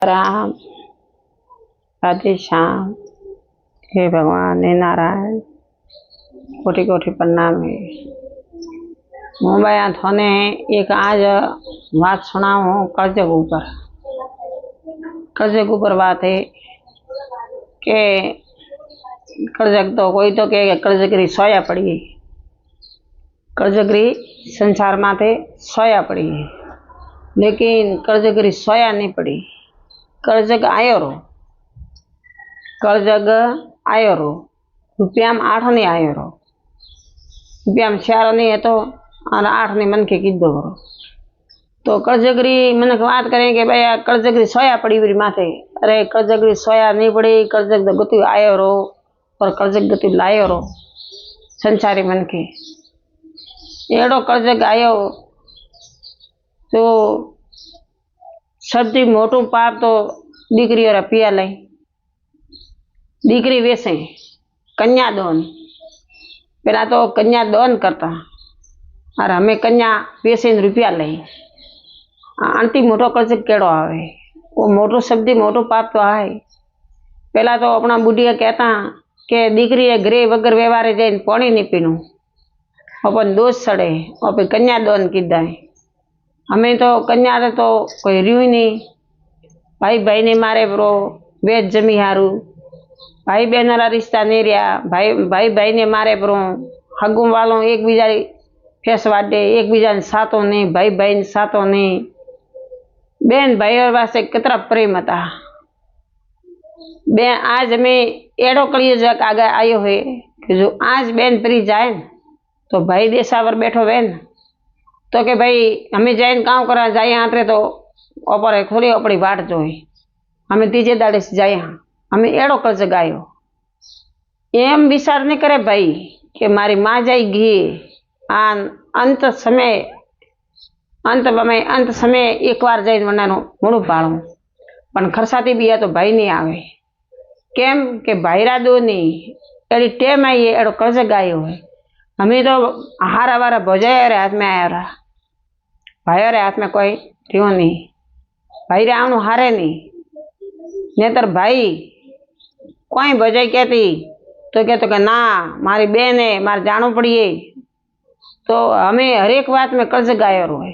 राम, राधे श्याम, हे भगवान, हे नारायण, कोटि कोटि प्रणाम है। હું ભાઈ થોને એક આજ વાત સુણાવું कर्जक ऊपर बात है कि कर्जक तो कोई तो के कर्जगरी सोया पड़ी गई, कर्जगरी संसार माथे सोया पड़ी गई, लेकिन कर्जगरी सोया नहीं पड़ी। कर्जग आयो रो, कर्जग आयो रो, रुपया में 8 नहीं आयो रो, रुपया में 4 नहीं है तो 8 नहीं मन के कीधो करो। तो कर्जगरी मन बात करें कि भाई कर्जगरी सोया पड़ी मेरी माथे। अरे कर्जगरी सोया नहीं पड़ी, कर्जग गति आयो रो और कर्जग गति लायो रो। संसारी मन के एड़ो कर्जग आयो तो सबसे मोटू पाप तो दीकरी और पिया लाई, दीकरी वेसे कन्यादान। पहला तो कन्यादान करता और हमें कन्या वेसे रुपया लाई। आंटी मोटो कर्ज केड़ो आवे, वो मोटो शब्द मोटो पाप तो आए। पहला तो अपना बुढ़िया कहता कि दीकरी घरे वगर व्यवहारे जाए पानी नहीं पीनू, अपन दोष सड़े, अपन कन्यादान कीधा है। हमें तो कन्या तो कोई रियू ही नहीं, भाई भाई ने मारे बरो वेच जमी हारू, भाई बहन वाला रिश्ता नहीं रहा, भाई भाई भाई ने मारे बरो हगू वालों एक बीजा फेस वाटे, एक बीजा ने सातों नहीं, भाई भाई ने सातों नहीं, बेन भाई और वास्ते कितना प्रेम था। बेन आज हमें एड़ो कलियुग आगे आयो है कि जो आज बेन परी जाए तो भाई देशावर बैठो बेन तो के भाई हमें जाए काम करा जाए आतरे तो ओपर थोड़ी अपनी वाट जो हमें तीजे दाड़े से जाए, हमें एड़ो कर्ज गायो। एम विचार नहीं करे भाई कि मारी माँ जाएगी अंत समय एक बार जाए मनानो मोड़ू पाड़ू, पण खरसाती भी है तो भाई नहीं आवे। केम के भाईरा दो नहीं एड़ी टेम आई है, एड़ो कर्ज गायो है। हमें तो हारा वारा भजाया रे हाथ में आया रहा, भाई रे हाथ में कोई रियो नहीं, भाई रे आवनु हारे नहीं। नेतर भाई कोई भजाई कहती तो कहते कि ना मारी बेन है, मारे जानो पड़िए। तो हमें हर एक बात में कर्ज गायो रो है।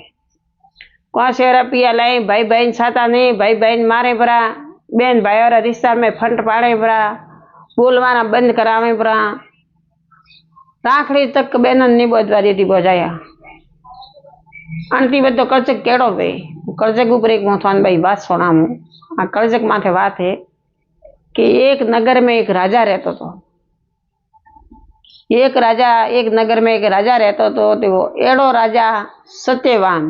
कौन से रुपया लाई, भाई बहन साता नहीं, भाई बहन मारे परा, बेन भाई और रिश्ता में फंट पाड़े परा, बोलवाना बंद करावे परा, राखड़ी तक बेन नहीं बोझवा देती बोझाया। अंतिम तो कर्जक केड़ो भाई, कर्जक ऊपर एक मोथवान भाई बात सुनाऊं। आ कर्जक माथे बात है कि एक नगर में एक राजा रहता तो, एक नगर में एक राजा रहता तो वो एड़ो राजा सत्यवान,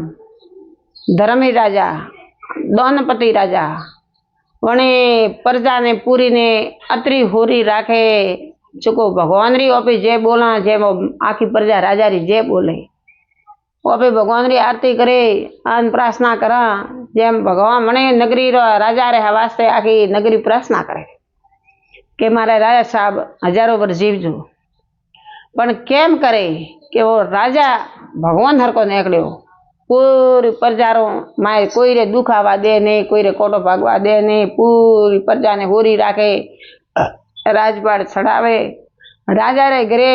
धर्मी राजा, दोनपति राजा, वने प्रजा ने पूरी ने अतरी होरी राखे, जो भगवान री ओपी जे बोला जे वो आखी प्रजा राजा री जे बोले ओपी भगवान री आरती करे अन प्रार्थना करा, जेम भगवान मने नगरी रो राजा रे वास्ते आखी नगरी प्रार्थना करे कि मारे राजा साहब हजारों वर्ष जीवजो। पण केम करे कि वो राजा भगवान हर को निकलियो, पूरी प्रजा रो माए कोई रे दुख आवा दे नहीं, कोई रे कोटो भागवा दे नहीं, पूरी प्रजा ने होरी राखे, राजपाट चढ़ावे। राजा रे घरे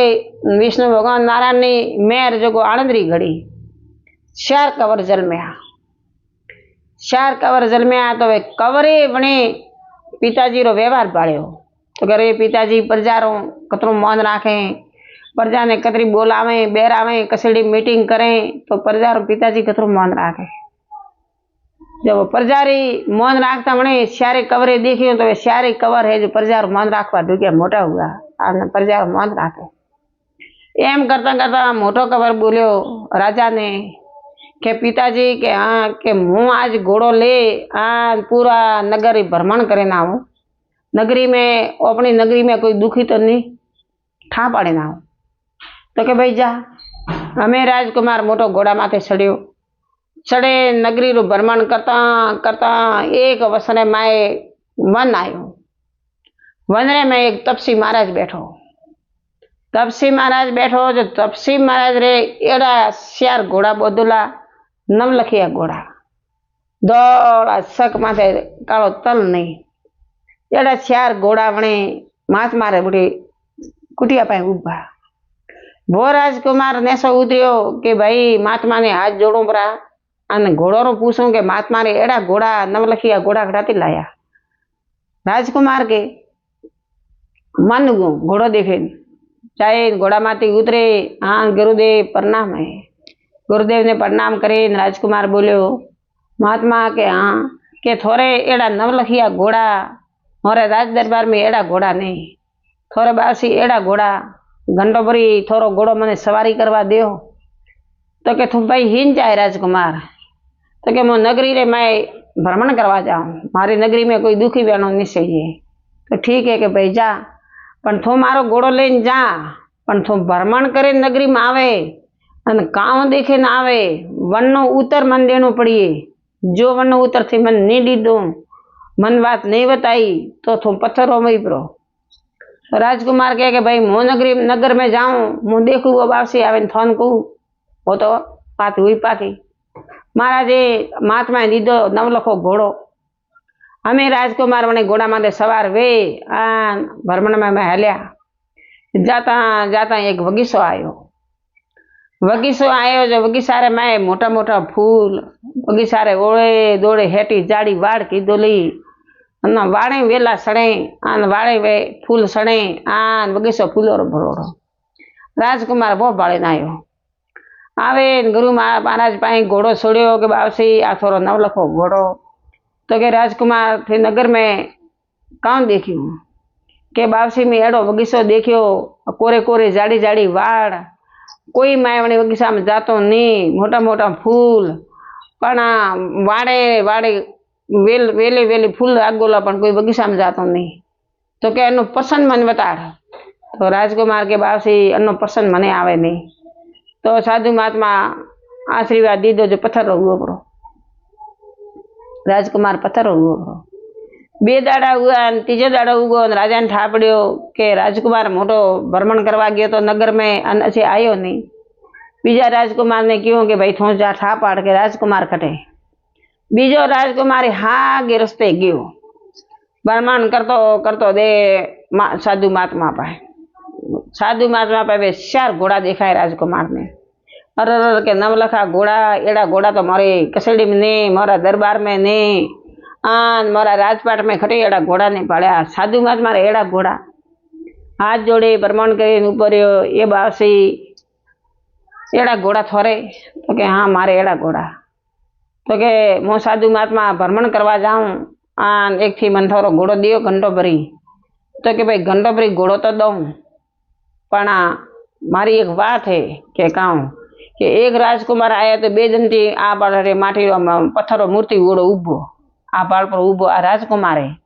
विष्णु भगवान नारायण नी मेर जो आनंदरी घड़ी 4 कवर जल में आ, 4 कवर जल में आ। तो वे कवरे बने पिताजी रो व्यवहार पाड़ो तो करे पिताजी प्रजा रो कतरो मौन राखे, प्रजा ने कतरी बोलावे बेरावे, कसड़ी मीटिंग करें तो प्रजा रो पिताजी कतरो मौन राखे। जब प्रजा री मौन राखता मने सारे कवरे देखियो तो सारे कवर है जो प्रजा रो मौन राखवा ढूंढिया मोटा हुआ आपने प्रजा रो मौन राखे। एम करता करता मोटो कवर बोलियो राजा ने के पिताजी के हाँ के हूँ आज घोड़ो ले पूरा नगर भ्रमण करे ना आऊँ, नगरी में अपनी नगरी में कोई दुखी तो नहीं ठा पाड़े ना आऊँ। तो के भाई जा, हमें राजकुमार मोटो घोड़ा माथे चढ़ियो, चढ़े नगरी रो भ्रमण करता करता एक वसने माए वन आयो। वनरे में एक तपसी महाराज बैठो, तपसी महाराज बैठो जो तपसी महाराज रे एड़ा 4 घोड़ा बोदुला नवलखिया घोड़ा दौड़ा सक माथे कालो तल नहीं एड़ा 4 घोड़ा वणे मात मारे बुढ़ी कुटिया पाए उभा। वो राजकुमार नेसो उतरियो के भाई महात्मा ने हाथ जोड़ू परा अने घोड़ो रो पूछूं के महात्मा ने एड़ा घोड़ा नवलखिया घोड़ा घड़ाती लाया। राजकुमार के मन गो घोड़ो देखे चाहे घोड़ा माती उतरे। हाँ गुरुदेव प्रणाम है। गुरुदेव ने प्रणाम करे। राजकुमार बोलियो महात्मा के हाँ के थोड़े एड़ा नवलखिया घोड़ा मोरे राज दरबार में एड़ा घोड़ा नहीं थोड़े बासी एड़ा घोड़ा घंटो भरी थोड़ो घोड़ो मने सवारी करवा दियो। तो के तुम भाई हिन जाए राजकुमार तो के मो नगरी रे मैं भ्रमण करवा जाऊं मारी नगरी में कोई दुखी बहनों नहीं चाहिए। तो ठीक है कि भाई जा पण थो मारो घोड़ो लेने जा पण थो भ्रमण करे नगरी में आवे अने काव देखे ना आवे वननो उतर मन देनो पड़िए। जो वननो उतर थी मन नहीं दीदो मन बात नहीं बताई तो थो पत्थरों में पड़ो। तो राजकुमार कहे कि भाई मो नगरी नगर में जाऊं मु देखू वो वापसी आवे थोन कहूं वो तो बात हुई पाकी। महाराजे महात्मा दीदो नवलखो घोड़ो हमें राजकुमार वने घोड़ा माथे सवार वे आ भ्रमण में हल्या। जाता जाता एक बगीचो आयो जो बगीचा में मोटा मोटा फूल बगीचा रे ओड़े दोड़े हेठी जाड़ी वाड़ कीधो ली अन वाड़े वेला सड़े आन वाड़े वे फूल सड़े आन बगीचो फूलो रो भरोड़ो। राजकुमार बहुत बाळे न आयो आवे गुरु महाराज पाए घोड़ो छोड़ियो के बावसी आ थोड़ो नवलखो घोड़ो। तो के राजकुमार थे नगर में कौन देखियो के बावसी में एड़ो बगीचो देखियो कोरे कोरे जाड़ी जाड़ी वाड़ कोई मायवणी बगीचा में जातो नहीं मोटा मोटा फूल पण वाड़े वाड़े वेले वेले फूल आगोला पण कोई बगीचा में जातो नहीं। तो के एनो पसंद मन बताड़। तो राजकुमार के बावसी एनो पसंद मने आवे नहीं। तो साधु महात्मा आशीर्वाद दीदो जो पत्थर हुआ पड़ो। राजकुमार पत्थर हुआ पड़ो बे दाड़ा हुआ तीजे दाड़ा उगो राजा ने ठा पड़ियो के राजकुमार मोटो भ्रमण करवा गयो तो नगर में अने आयो नहीं। बीजा राजकुमार ने कहो कि भाई थो जा ठा पाड़ के राजकुमार कटे। बीजो राजकुमार हाँ गे रस्ते गयो भ्रमण करतो करतो दे साधु महात्मा पाए। साधु महात्मा पाए 4 घोड़ा देखाय राजकुमार ने। अरे के नवलखा घोड़ा एड़ा घोड़ा तो मारे कसेड़ी में ने मारा दरबार में ने आन मारा राजपाट में खटे एड़ा घोड़ा ने पाड़ा। साधु महात्मा एड़ा घोड़ा हाथ जोड़े भ्रमण करे ऊपर ये बासी एड़ा घोड़ा थोड़े। तो के हाँ मारे एड़ा घोड़ा। तो के मो साधु महात्मा भ्रमण करवा जाऊं आन एक थी मन थोड़ो घोड़ो दियो घंटो भरी। तो के भाई घंटो भरी घोड़ो तो दऊं पण मारी एक बात है के कहूं कि एक राजकुमार आया तो 2 दिन थी आ बाड़े माटी पत्थरो मूर्ति घोड़ो उभो आ बाड़ पर उभो आ राजकुमार है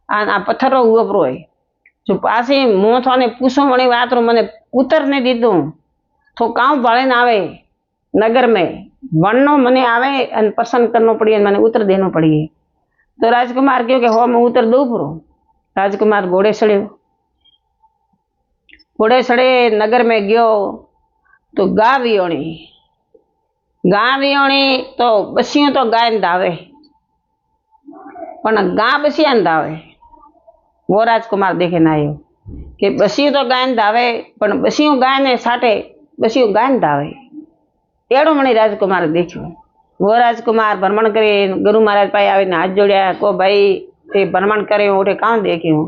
आ पत्थरो उभरो है जो पासी मो थोने पूछो मणी बात रो मने उतर ने दीदो तो काउ बाळे ना आवे नगर में वणनो मने आवे अन पसंद करनो पड़ी मने उतर देनो पड़ी। तो राजकुमार कहो कि हो मैं उतर दऊ परो। राजकुमार घोड़े सड़े नगर में गयो तो गा वियोणी तो बसियों तो गाय धावे पण गा बसिया धावे। वो राजकुमार देखे ना आयो कि बसियों तो गाय धावे पण बसियों गाय ने साटे बसियों गाय धावे एड़ो मने राजकुमार देखो। वो राजकुमार भ्रमण करे गुरु महाराज पाए आवीने हाथ जोड़िया को भाई ते भ्रमण करे ओटे कां देख्यो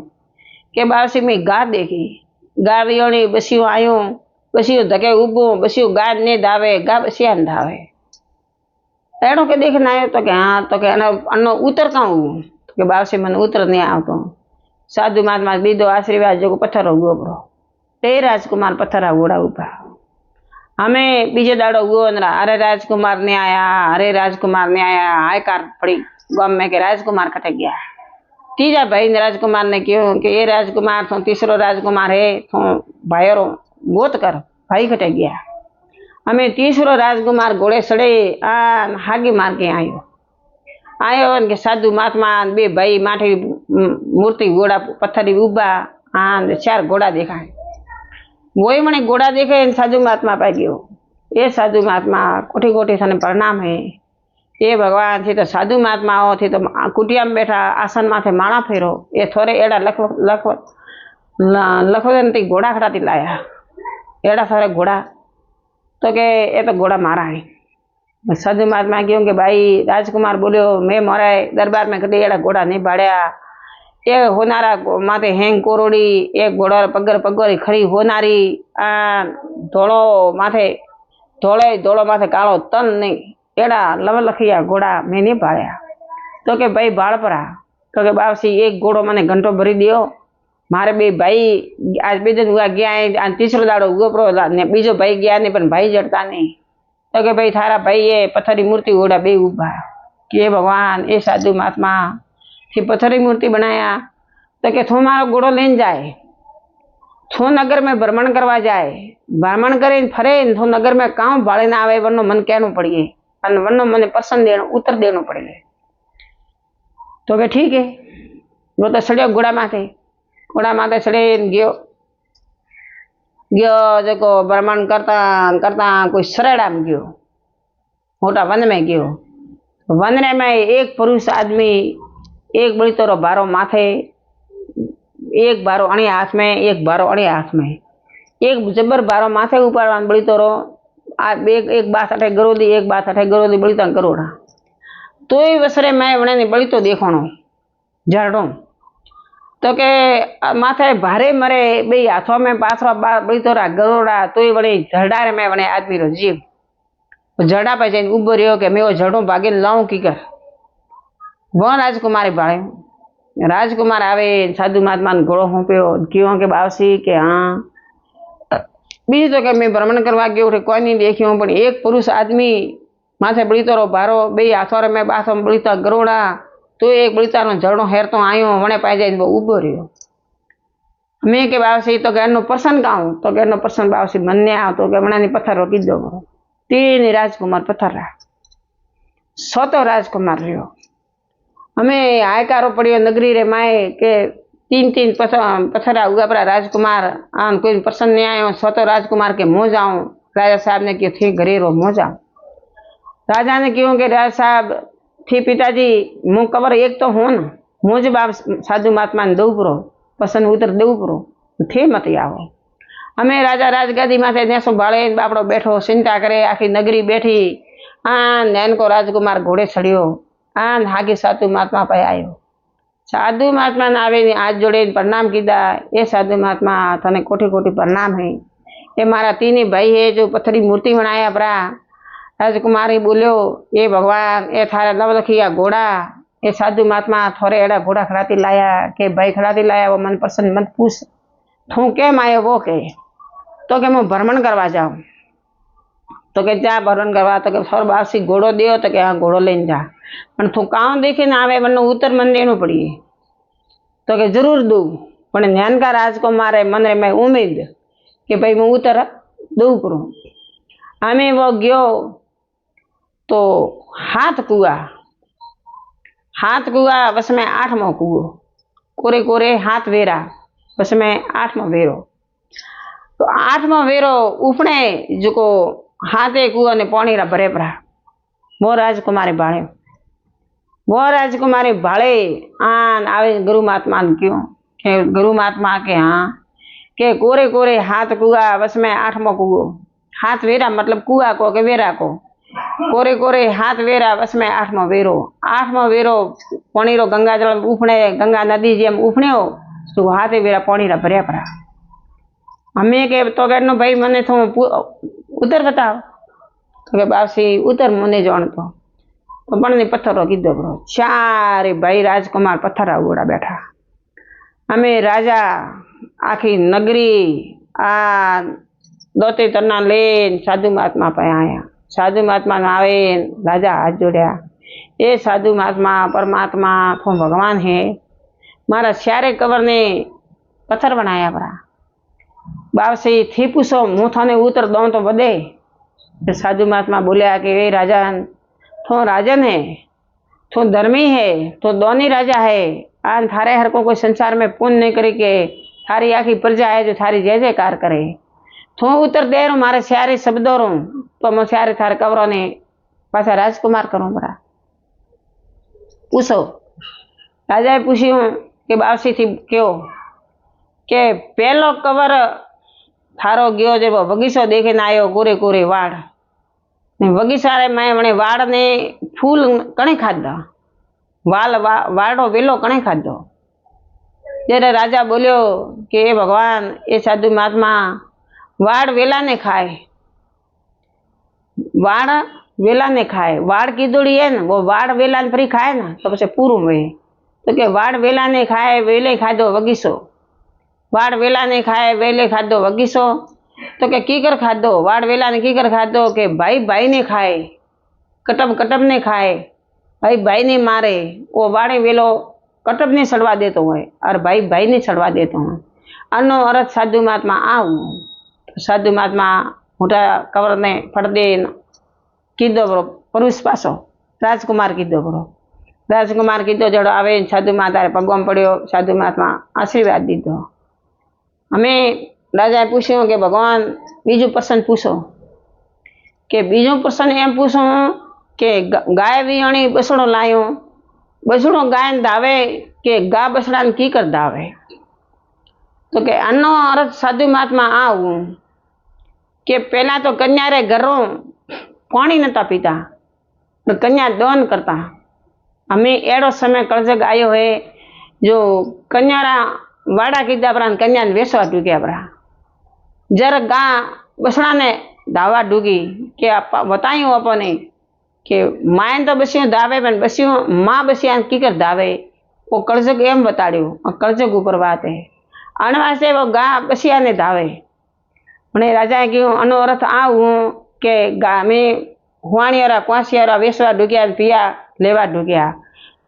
के बासी में गा देखी गा वियोणी बसियों आयो बसियों धके उभो बसियों गा ने धावे गा बसिया ने धावे एड़ो के देखने आयो। तो के हाँ तो के अनो उतर का तो के बासी मन उतर नहीं आवतो। साधु महात्मा दीदो आशीर्वाद जो पत्थर उगो पड़ो। ते राजकुमार पत्थर घोड़ा उभा हमें बीजे दाड़ो उगो अरे राजकुमार ने आया हायकार पड़ी गाम में के राजकुमार कटे गया। तीजा भाई ने राजकुमार ने कहो कि ये राजकुमार तो तीसरो राजकुमार है तो भाईरो गोत कर भाई कटे गया। हमें तीसरो राजकुमार घोड़े सड़े आन हागी मार के आयो के साधु महात्मा 2 भाई माठी मूर्ति घोड़ा पत्थरी उभा आन 4 घोड़ा देखाय। वही मने घोड़ा देखे साधु महात्मा पाई गयो। ये साधु महात्मा कोठी कोठी थाने प्रणाम है એ भगवान थी तो साधु महात्माओं थी तो कुटिया में बैठा आसन माथे माणा फेरो ए थोड़े एड़ा लखवंती घोड़ा खड़ाती लाया एड़ा थोड़े घोड़ा तो के ए तो घोड़ा मारा है। साधु महात्मा क्यों कि भाई राजकुमार बोलियो मैं मारा दरबार में कभी एड़ा घोड़ा नहीं बाड़िया ए होनारा माथे हेंग कोरोड़ी एक घोड़ा पगर पगोरी खरी होनारी आ धोड़ो माथे धोड़े धोड़ो माथे कालो तन नहीं एड़ा लवलखिया घोड़ा मैं नहीं पाया। तो के भाई बाड़ परा तो के बापसी एक घोड़ो मैंने घंटो भरी दियो मारे बे भाई आज बे दिन हुआ गया है आज तीसरो दाड़ो हुआ प्रो ने बीजो भाई गया नहीं पर भाई जड़ता नहीं। तो के भाई थारा भाई ये पत्थरी मूर्ति घोड़ा बे उभा कि भगवान ए साधु महात्मा थी पत्थरी मूर्ति बनाया तो के थो मारो घोड़ो लेन जाए थो नगर में भ्रमण करवा जाए भ्रमण करे फरे थो नगर में काम भाड़े ना आवे वरनो मन कहनो पड़िए वरनो मने प्रसन्न देनो उत्तर देनो पड़े। तो के ठीक है वो तो सड़ियो घोड़ा माथे सड़े गयो जो भ्रमण करता करता कोई सरेड़ा में गयो मोटा वन में गयो वन में एक पुरुष आदमी एक बड़ी तोरो बारो माथे एक बारो अणी हाथ में एक बारो अणी हाथ में एक जबर बारो माथे ऊपर बड़ी तोरो एक बात अठे गरोदी एक बात अठे गरोदी बड़ी तो गरोड़ा तो ही वसरे मैं वने बड़ी तो देखणो झाड़ो तो के माथे भारे मरे बे हाथों में पाथरो बड़ी तोरा गरोड़ा तो ही वणे झरडारे में वणे आदमी रो जीव झरडा पे जाइन उभो रह्यो कि मैं वो झरडो भागे लाऊं की कर वो राजकुमारी भाड़े राजकुमार आवे साधु महात्मा ने घोड़ो होंप्यो क्यों के बावसी के हाँ बीजू तो के मैं भ्रमण करवा गयो कोई नहीं देखियो पण एक पुरुष आदमी माथे बड़ी तोरो भारो बे हाथों में बाथो में बड़ी तो गरोड़ा तो एक बड़ी तारो झरडो हेरतो आयो वणे पाई जाइन उभो रह्यो मैं के बावसी तो के एनो प्रसन्न कहूं तो के एनो प्रसन्न बावसी मन ने आओ तो के वणानी पत्थर रोकी दो तीन राजकुमार पत्थर रहा सोतो राजकुमार रह्यो हमें हायकारो पड़ियो नगरी रे माए के तीन तीन पत्थरा हुआ पड़ा राजकुमार आन कोई प्रसन्न नहीं आयो सोतो राजकुमार के मुँह जाऊं राजा साहब ने क्यों थे घरे रो मुँह जाऊं राजा ने क्यों के राजा साहब थी पिताजी मुँह कवर एक तो हो न मुझे बाप साधु महात्मा ने दऊ परो पसंद उतर दऊ परो थे मत आओ हमें राजा राजगादी माथे नेसो भाड़े बापड़ो बैठो चिंता करे आखी नगरी बैठी आन नैन को राजकुमार घोड़े चढ़ियो आन हागी साधु महात्मा पे आयो साधु महात्मा ने आवे हाथ जोड़े प्रणाम कीधा ए साधु महात्मा तने कोटि कोटि प्रणाम है ये मारा तीन भाई है जो पत्थरी मूर्ति बनाया परा राजकुमारी बोलियो ये भगवान ए थारा लवलखिया घोड़ा ये साधु महात्मा थोड़े एड़ा घोड़ा खड़ाती लाया के भाई खड़ाती लाया वो मन प्रसन्न मत पूछ थू केम आयो वो के तो के मैं भ्रमण करवा जाऊं तो के जा भ्रमण करवा तो के थोड़ा बासी घोड़ो दियो तो के हाँ घोड़ो लेन जा पण थू कां देखे ना आवे वरनो उत्तर मन देनो पड़िए तो के जरूर दू पण ज्ञान का राजकुमार मन में उम्मीद कि भाई मैं उत्तर दू करूं हमें वो गयो तो हाथ कुआ बस में 8मो कुओ कोरे कोरे हाथ वेरा बस में 8मो वेरो तो 8मो वेरो उपने जो को हाथे कुआ ने पानी रा भरे परा वो राजकुमारी भाड़े आन आवे गुरु महात्मा क्यों के गुरु महात्मा के हाँ के कोरे कोरे हाथ कुआ बस में 8मो कुओ हाथ वेरा मतलब कुआ को के वेरा को कोरे कोरे हाथ वेरा बस में 8मो वेरो पानी रो गंगा जल उफणे गंगा नदी जेम उफणे हो तो हाथे वेरा पानी रा भरया परा हमें के तो के भाई मने तो उतर बताओ तो के बासी उतर मुने जाणतो तो पण ने पत्थर कीधो बरो चारे भाई राजकुमार पत्थर उड़ा बैठा हमें राजा आखी नगरी आ दोते तना लेन साधु महात्मा पे आया साधु महात्मा ने आवे राजा हाथ जोड़या ये साधु महात्मा परमात्मा तो भगवान है मारा श्यारे कवर ने पत्थर बनाया परा बाप से थी पूछो मुँह थाने उतर दो तो बदे साधु महात्मा बोलिया कि वे राजन तो राजन है तो धर्मी है तो दोनी राजा है आज थारे हर को कोई संसार में पुण्य नहीं करे के थारी आखी प्रजा है जो थारी जय जयकार करे तो उतर दे रो मारे स्यारे शब्दों रो तो मैं स्यारे थारे कवरों ने पासा राजकुमार करूं बड़ा પૂછો। રાજાએ પૂછ્યું કે બાવસીથી કયો કે પહેલો કવર થારો ગયો જેવો બગીચો દેખીને આવ્યો કોરે કોરે વાડ ને બગીચારે મને વાડ ને ફૂલ કણે ખાધા વાડો વેલો કણે ખાધો। ત્યારે રાજા બોલ્યો કે એ ભગવાન એ સાધુ મહાત્મા વાડ વેલા ने खाए वाड़ वेला ने खाए वाड़ कीधोड़ी है ना वो वाड़ वेला ने फरी खाए ना तो पछे पूरू हुए तो के वाड़ वेला ने खाए वेले खाधो वगीसो वाड़ वेला ने खाए वेले खाधो वगीसो तो के कीकर खाधो वाड़ वेला ने कीकर खाधो के भाई भाई ने खाए कटब कटब ने खाए भाई भाई ने मारे वो वाड़े वेलो कटब ने सड़वा देतो है और भाई भाई ने सड़वा देतो है। अनो अर्थ साधु महात्मा आऊ साधु महात्मा मोटा कवर ने फट दे कीधो बरो पुरुष पासो राजकुमार कीधो बरो राजकुमार कीधो जड़ो आवे साधु महात्मा पगम पड़ो साधु महात्मा आशीर्वाद दीधो। हमें राजाए पूछ्યું કે ભગવાન બીજું પ્રશ્ન પૂછો કે બીજો પ્રશ્ન એમ પૂછો કે ગાય વિયાણી બસડો લાયો બસડો ગાયને ધાવે કે ગા બસડાને કી કર ધાવે તો કે આનો અર્થ સાધુ મહાત્મા આવું કે પહેલા तो कन्या रे घरों पानी नता पीता तो कन्या दान करता। हमें एड़ो समय कलजग आयो है जो कन्यारा वाड़ा कीधा परा कन्या ने वेसवा डूग्या परा जरा गा बसड़ा ने धावा डूगी के बतायूं अपने के मायन तो बसियों धावे पण बसियों माँ बसिया की कर धावे वो कलजग एम बताड़्यो कलजग ऊपर बात है अणवासे वो गा बसिया ने धावे। मैंने राजाए क्यों अनो अर्थ आऊँ के गामे हुआणियारा कुआसियारा वेसवा डूग्या पिया लेवा डूग्या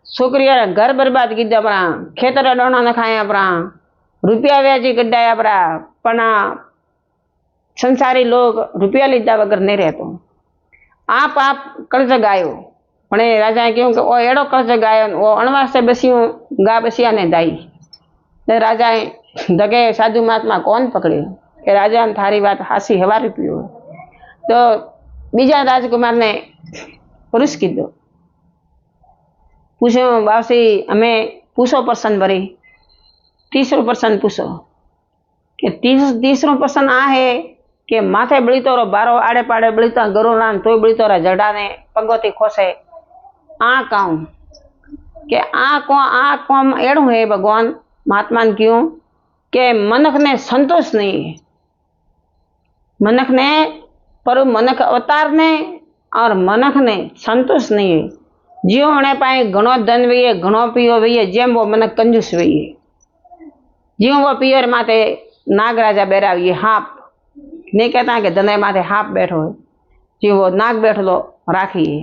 छोकरिया घर बर्बाद कीधा परा खेतर डोना न खाया परा रुपया व्याजी कढ़ाया परा पण संसारी लोग रुपया लीधा वगर नहीं रहतो आप कर्ज गायो। मैंने राजाए क्यों कि वो एड़ो कर्ज गायो वो अणवासे बसियों गा बसिया ने दाई राजाए दगे साधु महात्मा कौन पकड़े कि राजा ने थारी बात हासी हवारी पियो तो बीजा राजकुमार ने पुरुष कीधो पूछो बावसी हमें पूछो प्रश्न भरी तीसरो प्रश्न पूछो कि तीसरो प्रश्न आ है कि माथे बळीतोरो बारो आड़े पाड़े बळीता गरोना तो बळीतोरा जड़ा ने पगोती खोसे आ कहूं कि आ कौम एड़ू है भगवान महात्मा ने क्यों के मनक ने संतोष नहीं है मनक ने पर मनक अवतार ने और मनक ने संतोष नहीं है जियो होने पाए घणो धन वीए घणो पियो वीए जेम वो मनक कंजूस वीए जियो वो पियर माथे नाग राजा बेरावीए हाप नहीं कहता कि धने माथे हाप बैठो है जी वो नाग बैठलो राखिए।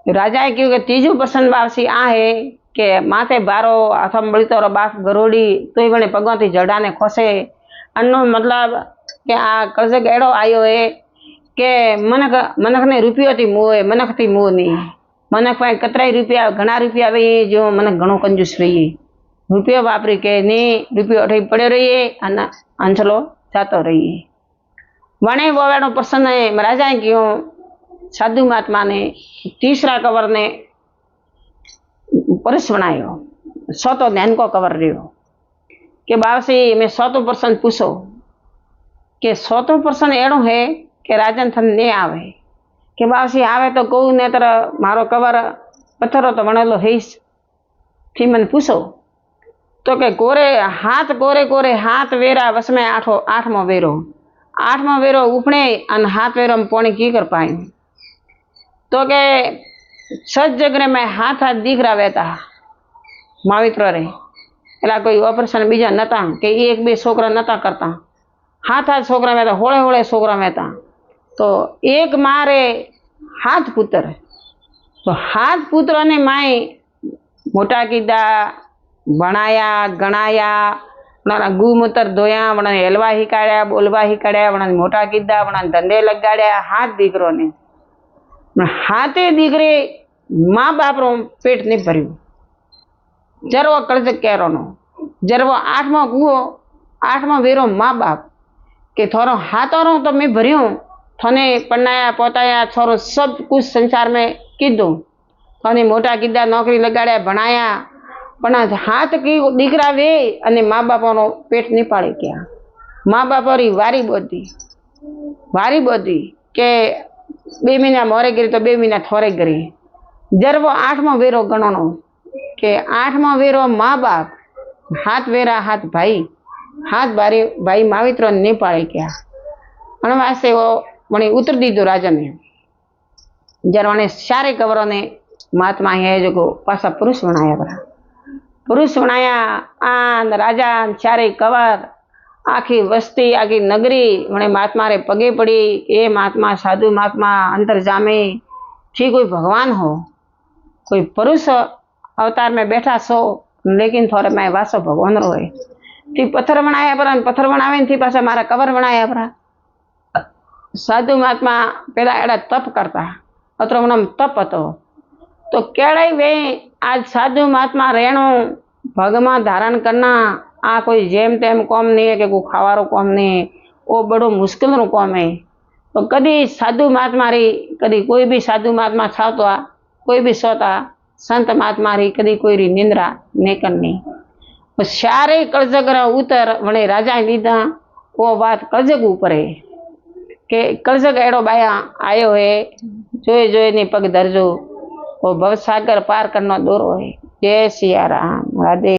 राजाए क्यों कि तीजू प्रसन्न वापसी आ है के माथे बारो हाथम बड़ी तो बाप गरोड़ी तो बने पगों थी जड़ा ने खोसे अनो मतलब के आ कर्जग एड़ो आयो है के मनक ने रुपयो थी मुँह मनक थी मुँह नहीं मनक पाए कतराई रुपया घना रुपया वे जो मनक घणो कंजूस रही रुपयो वापरी के नहीं रुपयो अठे पड़ो रही अंचलो जातो रही वणे बोवेड़ो प्रसन्न है। राजाए क्यों साधु महात्मा ने तीसरा कवर ने पुरुष बनायो सौतो ध्यान को कवर रियो के बावसी मैं सौतो प्रश्न पूछो के सौतो प्रश्न एड़ो है कि राजन थन ने आवे के बावसी आवे तो कहू ने तर मारो कवर पत्थरो तो बनेलो है थी मन पूछो तो के कोरे कोरे हाथ वेरा बस में आठमो वेरो उपणे अन हाथ वेरो में पोणी की कर पाए तो के सच जगरे में हाथ दीकरा वेता मावित्र रे एला कोई ऑपरेशन बीजा नता के एक बे छोकरा नता करता हाथ छोकरा वेता होळे छोकरा वेता तो एक मारे हाथ पुत्र तो हाथ पुत्र ने माए मोटा कीधा भणाया गणाया वना गुमूत्र धोया वना हेलवा हिकाड्या बोलवा हिकाड्या वना मोटा कीधा वना धंधे लगाड्या हाथ दीकरो ने हाथे दीकरे माँ बाप रो पेट नहीं भर्यु जरवो कर्ज केरो नो जरवो आठमो वेरो माँ बाप के थोरो हाथोरो तो मैं भर्यू थने पन्नाया पोताया छोरो सब कुछ संसार में कीधु અને મોટા કીધા, નોકરી લગાડ્યા, ભણાયા, પણ હાથ કી દીકરા વે અને મા બાપાનો પેટ નહીં પાડે ક્યાં. મા બાપાની વારી બોધી કે 2 મહિના મોરે ગરી તો 2 મહિના થોરે ગરી. જરવો 8મો વેરો ગણવાનો કે 8મો વેરો મા બાપ, હાથ વેરા હાથ ભાઈ, હાથ ભાઈ માવિત્રો નહીં પાડે ક્યાં. અણવાસે वणी उतर दीदो राजा ने जर वणे सारे कवरों ने महात्मा है जो पासा पुरुष बनाया आन राजा सारे कवर आखी वस्ती आखी नगरी वणे महात्मा रे पगे पड़ी। ए महात्मा साधु महात्मा अंतर जामे थी कोई भगवान हो, कोई पुरुष अवतार में बैठा सो, लेकिन थोड़े मैं वासो भगवान रो है। थी पत्थर बनाया पर पत्थर बनावे थी पासा मारा कवर बनाया पर। साधु महात्मा पेला एड़ा तप करता, अत्र तप हतो तो केड़ाई वे आज साधु महात्मा रहणो भगमा धारण करना आ कोई जेम तेम कॉम नहीं है कि कोई खावारो कॉम नहीं, वो बड़ो मुश्किल नो कॉम है। तो कदी साधु महात्मा री कदी कोई भी साधु महात्मा छावता, कोई भी सोता संत महात्मा री कदी कोई री निंद्रा नहीं करनी। तो सारे कलजग उतर वणे राजा लीधा वो बात कलजग ऊपर है के कलजग एड़ो बाया आयो है, जोए जोए ने पग धरजो, वो भवसागर पार करना दोरो है। जय सिया राम, राधे।